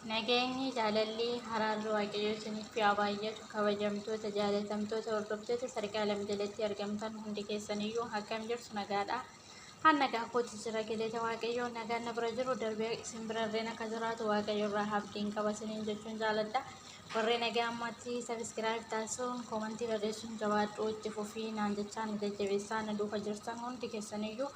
Nageenyi jaalalli haraarri waaqayyoo isiniif yaa baay'atu kabajamtoota jaalatamtoota hordoftoota sarqaalam jalatti argamtan hundi keessaniyyuu akkam jirtu nagaadha. Han nagaa kootti jira galata waaqayyoo nagaan na bira jiru darbee isin birarreen akka jiraatu waaqayyo irraa abdiin qaba isiniin jechuun jaaladha. Warreen nagaa ammatti sabiskiraayib taasisuun koomantii barreessuun jabaadhuu itti fufii naan jechaan jajjabeessaa na duuka jirtan hundi keessaniyyuu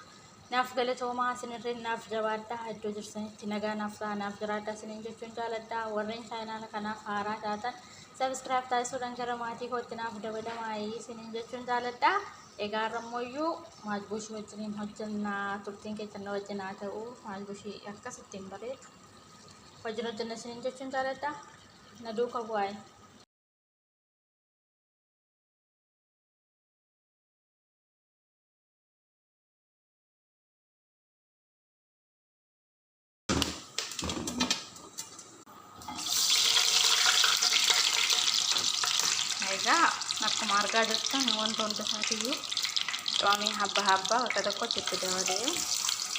naaf galatooma sinirreen naaf jabaadha iddoo jirsanitti nagaa naaf ta'a naaf jiraadha sinin jechuun jaaladha. Warreen chaayinaala kanaaf haaraa taatan sabiskiraayib taasisuudhaan gara maatii kootti naaf dabalamaa sinin jechuun jaaladha. Egaa har'ammoo maalbushii wajjiniin hojjannaa turtiin keenya na wajjin haa ta'u maalbushii akkasittiin bareedu wajjin hojjanna sinin jechuun jaaladha. Na duuka bu'aa. Egaa akkuma argaa jirtan wanta hunda isaatiiyyuu coomii habba habba bakka tokkotti itti dabalee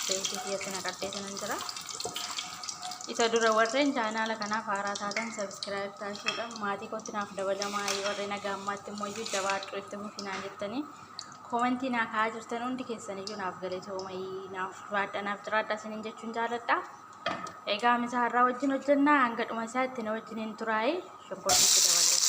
zayitii keessatti naqadhee sanan jira. Isa dura warreen chaanaala kanaaf haaraa taatan sabiskiraayib taasisuudhaan maatii kootti naaf dabalamaa warreen nagaa ammaatti immoo iyyuu jabaadhu itti fufinaa jettanii koomentii naa kaa'aa jirtan hundi keessaniyyuu naaf galatooma naaf jiraadha sinin jechuun jaaladha. Egaa misa har'aa wajjin hojjannaa hanga dhuma isaatti na wajjiniin turaa'ee shonkoortii itti dabalee.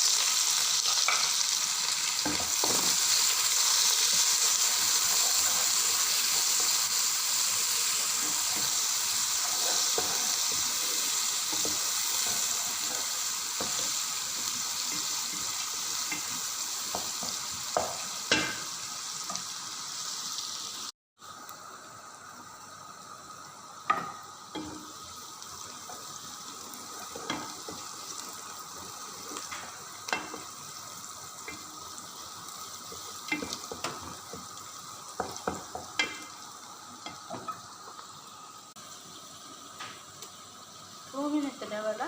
Ini kedawala.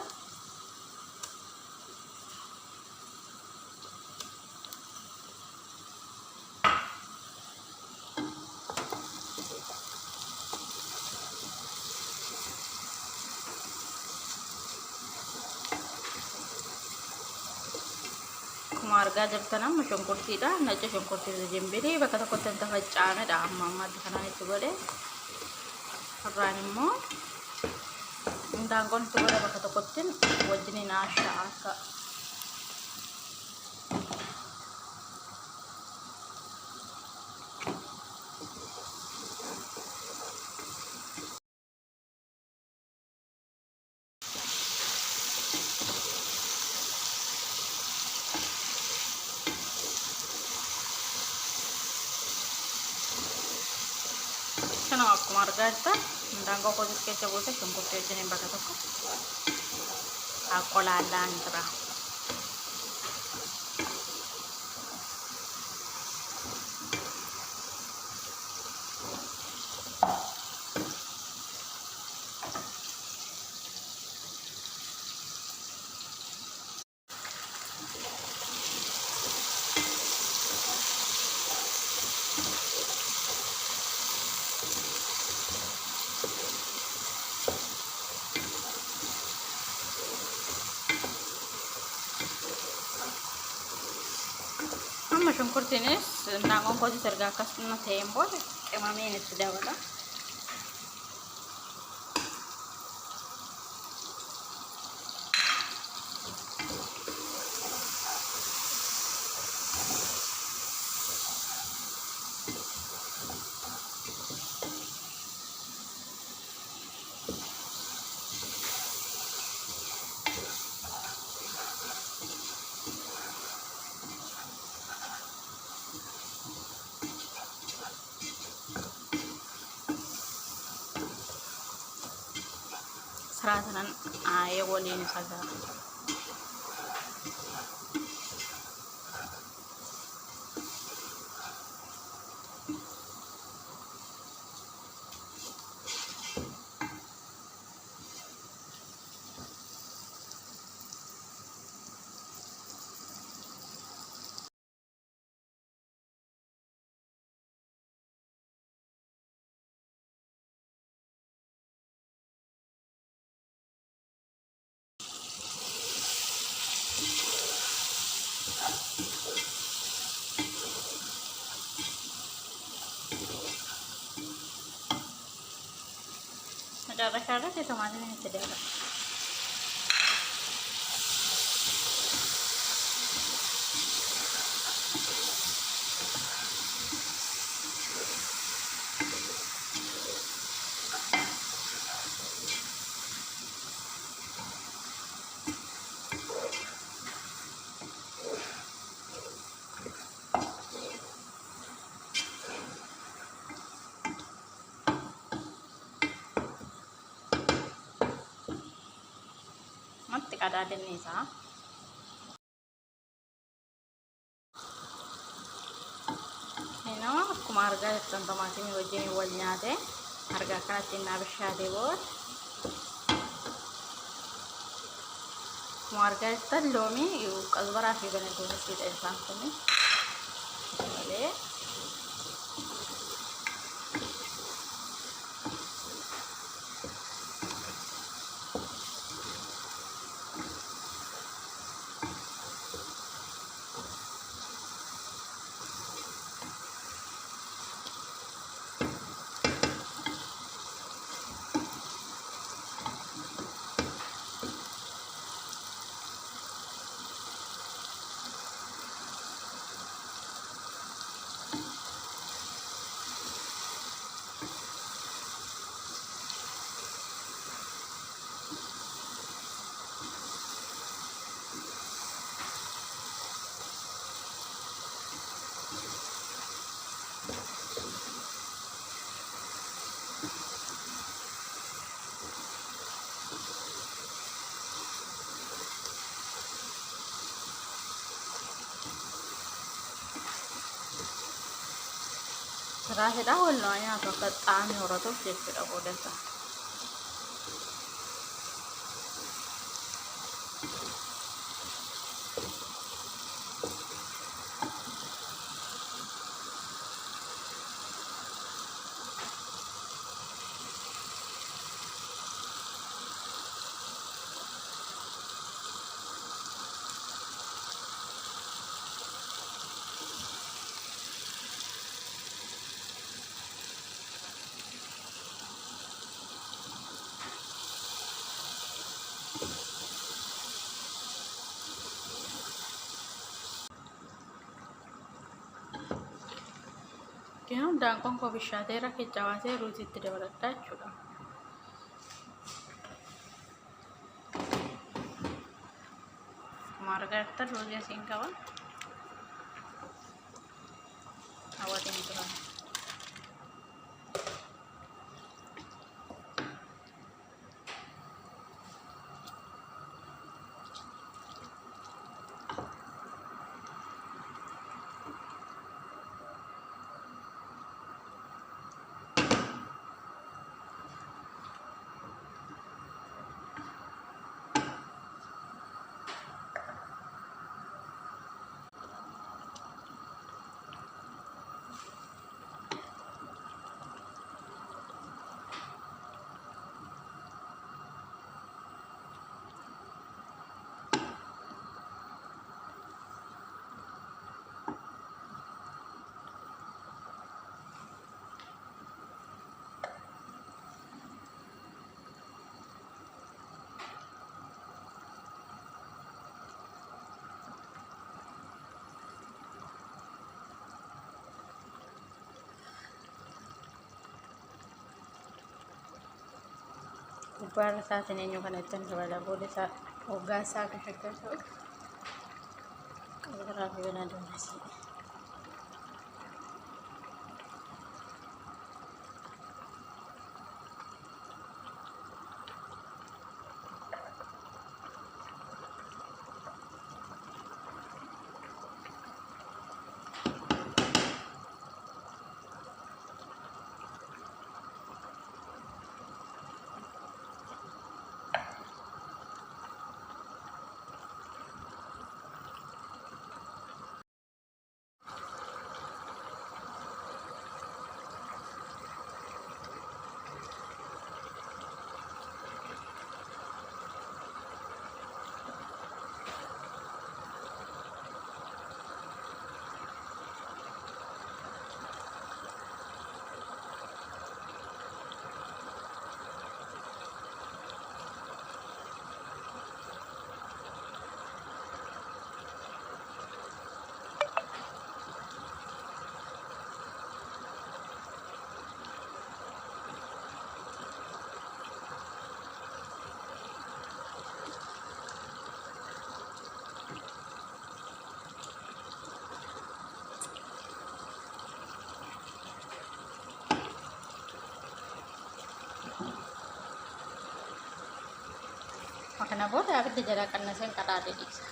Marga jirtanam shonkortiidha. Nacha shonkortii jembiri bakka tokkotti wanta faca'amedha. Amma ammaatti kanaan itti godhe. Har'aan immoo daangoon itti godhe bakka tokkotti wajjiniin haasha'a akka Kana akkuma argaa jirtan daangoo koosis keessa buuse shonkortii wajjiniin bakka tokko qolaallaan jira. Amma shonkortiinis daangoon koosis erga akkasuma ta'een booda qimameen itti dabala. Seratanan air waliin saja. መጨረሻ ላይ የቶማቲም የተደረገ ቀዳድን ይዛ ነው akkuma argaa jirtan tomaatimii wajjin wal nyaate argaa kanatti innaa bishaatee booda akkuma argaa jirtan loomii qazbaraa fi beneduunis hidha isaan kuni malee raasidhaa wal nyaatu akka xaamii horatuuf jechuudha boodessa. Kini daankoon koo bishaateera kechawaasee ruuziitti dabaladhaa jechuudha. Margarita ruuzii asiin qaba. Hawwatiin turan. Gubbaa isaatiin eenyu kanatti dabala booda isaa hoggaa isaa akka shakkartu qazbaraa fi beneduunis. kana booda abidda jala qannaseen qadaade dhiisa.